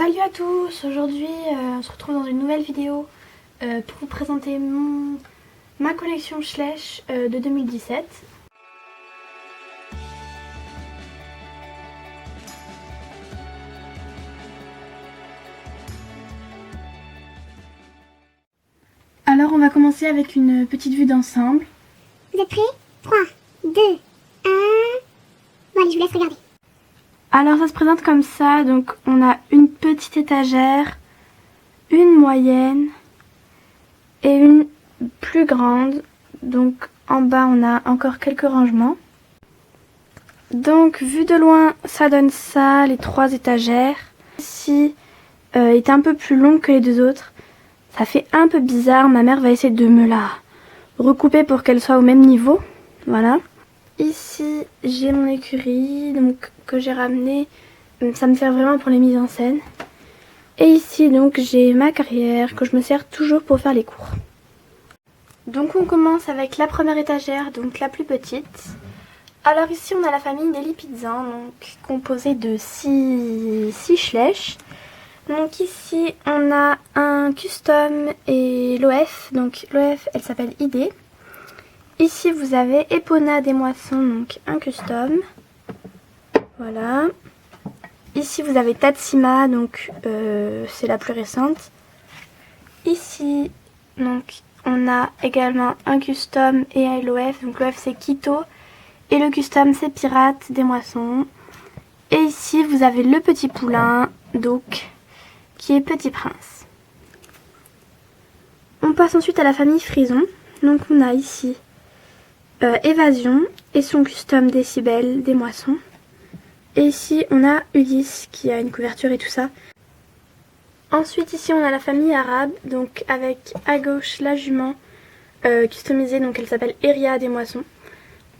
Salut à tous, aujourd'hui on se retrouve dans une nouvelle vidéo pour vous présenter ma collection Schleich de 2017. Alors on va commencer avec une petite vue d'ensemble. Vous êtes prêts? 3, 2, 1... Bon allez, je vous laisse regarder. Alors ça se présente comme ça, donc on a une petite étagère, une moyenne et une plus grande. Donc en bas on a encore quelques rangements. Donc vu de loin ça donne ça, les trois étagères. Ici est un peu plus longue que les deux autres. Ça fait un peu bizarre, ma mère va essayer de me la recouper pour qu'elle soit au même niveau. Voilà. Ici j'ai mon écurie donc, que j'ai ramené, ça me sert vraiment pour les mises en scène. Et ici donc j'ai ma carrière que je me sers toujours pour faire les cours. Donc on commence avec la première étagère, donc la plus petite. Alors ici on a la famille des Lipizan, donc composée de 6 Schleich. Donc ici on a un custom et l'OF, donc l'OF elle s'appelle ID. Ici vous avez Epona des Moissons, donc un custom. Voilà. Ici vous avez Tatsima, donc c'est la plus récente. Ici donc on a également un custom et un l'OF, donc l'OF c'est Kito et le custom c'est Pirate des Moissons. Et ici vous avez le petit poulain, donc qui est Petit Prince. On passe ensuite à la famille Frison. Donc on a ici Évasion et son custom Décibel des Moissons. Et ici on a Ulysse qui a une couverture et tout ça. Ensuite ici on a la famille arabe, donc avec à gauche la jument customisée, donc elle s'appelle Eria des Moissons.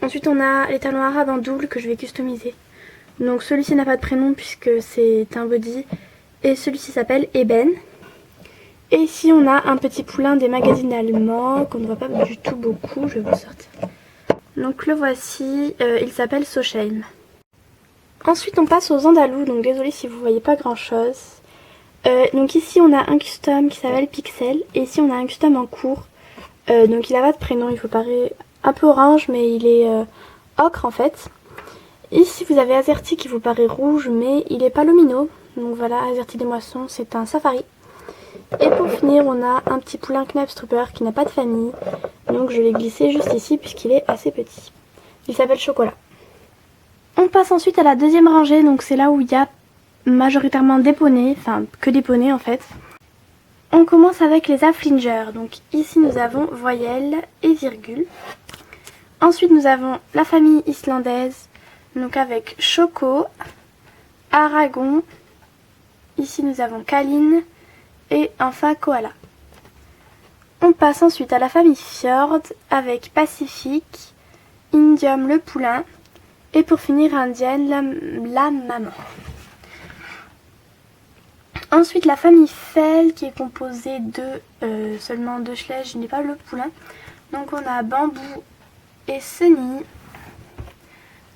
Ensuite on a les talons arabes en double que je vais customiser. Donc celui-ci n'a pas de prénom puisque c'est un body. Et celui-ci s'appelle Eben. Et ici on a un petit poulain des magazines allemands qu'on ne voit pas du tout beaucoup, je vais vous sortir. Donc le voici, il s'appelle Sochheim. Ensuite on passe aux andalous, donc désolé si vous voyez pas grand chose. Donc ici on a un custom qui s'appelle Pixel, et ici on a un custom en cours. Donc il n'a pas de prénom, il faut paraître un peu orange mais il est ocre en fait. Ici vous avez Azerty qui vous paraît rouge mais il est palomino. Donc voilà, Azerty des Moissons, c'est un safari. Et pour finir, on a un petit poulain Knabstruper qui n'a pas de famille. Donc je l'ai glissé juste ici puisqu'il est assez petit. Il s'appelle Chocolat. On passe ensuite à la deuxième rangée, donc c'est là où il y a majoritairement des poneys, enfin que des poneys en fait. On commence avec les afflingers. Donc ici nous avons voyelle et virgule. Ensuite nous avons la famille islandaise, donc avec Choco, Aragon. Ici nous avons Kaline et enfin Koala. On passe ensuite à la famille Fjord avec Pacifique, Indium le poulain et pour finir Indienne la maman. Ensuite la famille Fell qui est composée de seulement 2 Schleich, je n'ai pas le poulain. Donc on a Bambou et Sunny.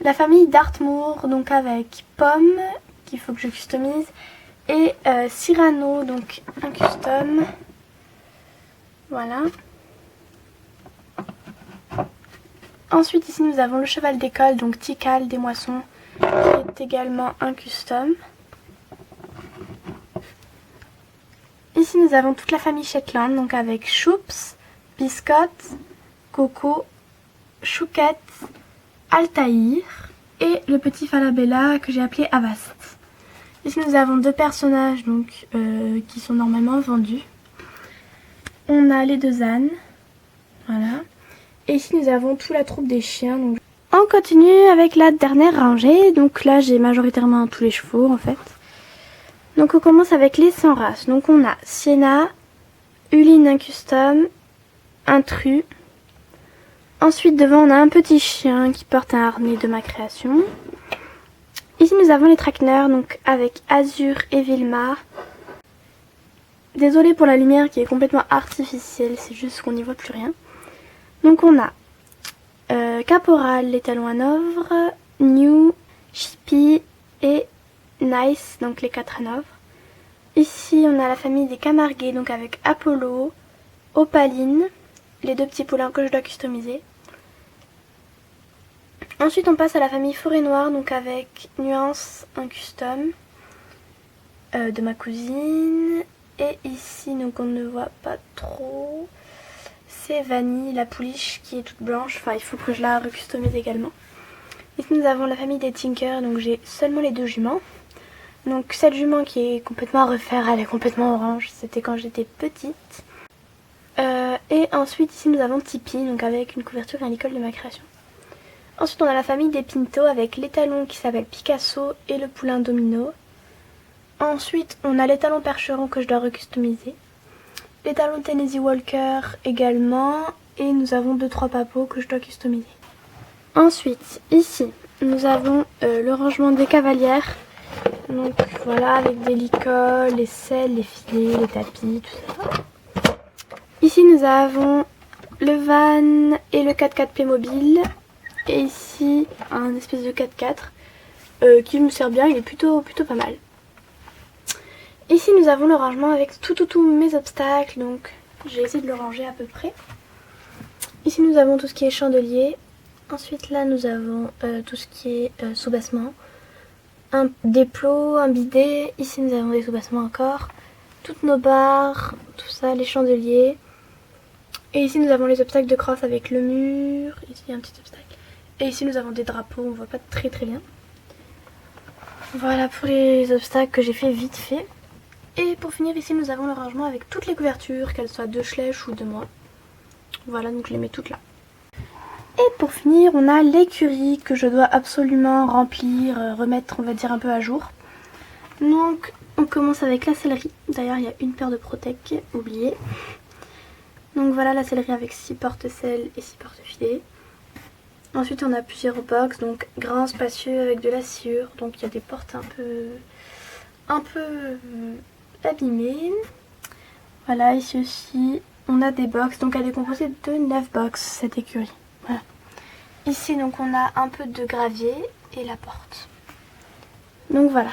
La famille Dartmoor donc avec Pomme qu'il faut que je customise. Et Cyrano, donc un custom. Voilà. Ensuite ici nous avons le cheval d'école, donc Tikal des Moissons, qui est également un custom. Ici nous avons toute la famille Shetland, donc avec Choups, Biscotte, Coco, Chouquette, Altaïr et le petit Falabella que j'ai appelé Avast. Ici nous avons 2 personnages donc, qui sont normalement vendus. On a les 2 ânes. Voilà. Et ici nous avons toute la troupe des chiens. Donc. On continue avec la dernière rangée. Donc là j'ai majoritairement tous les chevaux en fait. Donc on commence avec les 100 races. Donc on a Sienna, Uline un custom, Intrus. Ensuite devant on a un petit chien qui porte un harnais de ma création. Ici nous avons les traqueneurs, donc avec Azur et Vilma. Désolée pour la lumière qui est complètement artificielle, c'est juste qu'on n'y voit plus rien. Donc on a Caporal, les talons à Hanovre, New, Chippy et Nice, donc les 4 hanovres. Ici on a la famille des Camarguais, donc avec Apollo, Opaline, les deux petits poulains que je dois customiser. Ensuite on passe à la famille Forêt Noire, donc avec Nuance, un custom de ma cousine. Et ici donc on ne voit pas trop, c'est Vanille, la pouliche qui est toute blanche, enfin il faut que je la recustomise également. Ici nous avons la famille des Tinker, donc j'ai seulement les 2 juments. Donc cette jument qui est complètement à refaire, elle est complètement orange, c'était quand j'étais petite. Et ensuite ici nous avons Tipeee, donc avec une couverture à l'école de ma création. Ensuite on a la famille des Pinto avec l'étalon qui s'appelle Picasso et le poulain Domino. Ensuite on a l'étalon Percheron que je dois recustomiser. L'étalon Tennessee Walker également. Et nous avons 2-3 papeaux que je dois customiser. Ensuite ici nous avons le rangement des cavalières. Donc voilà, avec des licoles, les selles, les filets, les tapis, tout ça. Ici nous avons le van et le 4x4 Playmobil. Et ici un espèce de 4x4 qui me sert bien, il est plutôt pas mal. Ici nous avons le rangement avec tous mes obstacles, donc j'ai essayé de le ranger à peu près. Ici nous avons tout ce qui est chandelier. Ensuite là nous avons tout ce qui est sous-bassement. Des plots, un bidet, ici nous avons des sous-bassements encore, toutes nos barres, tout ça, les chandeliers. Et ici nous avons les obstacles de crosse avec le mur, ici un petit obstacle. Et ici nous avons des drapeaux, on voit pas très bien. Voilà pour les obstacles que j'ai fait vite fait. Et pour finir ici nous avons le rangement avec toutes les couvertures, qu'elles soient de Schleich ou de moi. Voilà, donc je les mets toutes là. Et pour finir, on a l'écurie que je dois absolument remplir, remettre on va dire un peu à jour. Donc on commence avec la sellerie. D'ailleurs il y a une paire de Protec oubliée. Donc voilà la sellerie avec 6 porte-selles et 6 porte-filets. Ensuite on a plusieurs box, donc grand, spacieux avec de la sciure. Donc il y a des portes un peu abîmées. Voilà, ici aussi on a des box, donc elle est composée de 9 box cette écurie. Voilà. Ici donc on a un peu de gravier et la porte. Donc voilà.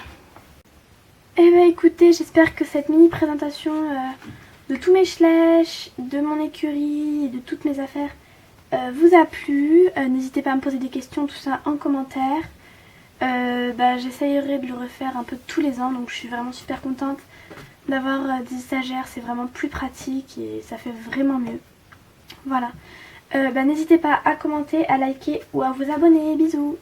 Et bah écoutez, j'espère que cette mini présentation de tous mes Schleich, de mon écurie et de toutes mes affaires vous a plu. N'hésitez pas à me poser des questions, tout ça en commentaire. J'essayerai de le refaire un peu tous les ans, donc je suis vraiment super contente d'avoir des stagiaires, c'est vraiment plus pratique et ça fait vraiment mieux. Voilà. N'hésitez pas à commenter, à liker ou à vous abonner. Bisous!